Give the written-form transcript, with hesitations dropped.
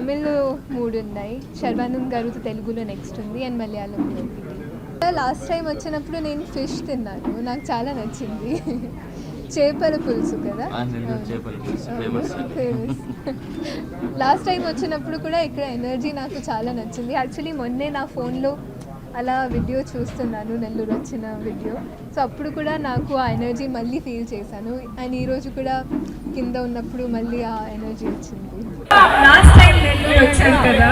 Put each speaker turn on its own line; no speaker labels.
తమిళ్ 3 ఉన్నాయి, శర్వానంద్ గారు తెలుగులో నెక్స్ట్ ఉంది, అండ్ మలయాళంలో ఒకటి. లాస్ట్ టైం వచ్చినప్పుడు నేను ఫిష్ తిన్నాను, నాకు చాలా నచ్చింది. చేపల పులుసు కదా, ఫేమస్. లాస్ట్ టైం వచ్చినప్పుడు కూడా ఇక్కడ ఎనర్జీ నాకు చాలా నచ్చింది. యాక్చువల్లీ మొన్నే నా ఫోన్లో అలా వీడియో చూస్తున్నాను, నెల్లూరు వచ్చిన వీడియో. సో అప్పుడు కూడా నాకు ఆ ఎనర్జీ మళ్ళీ ఫీల్ చేశాను, అండ్ ఈరోజు కూడా కింద ఉన్నప్పుడు మళ్ళీ ఆ ఎనర్జీ వచ్చింది.
లాస్ట్ టైం నెల్లూరు వచ్చాను కదా,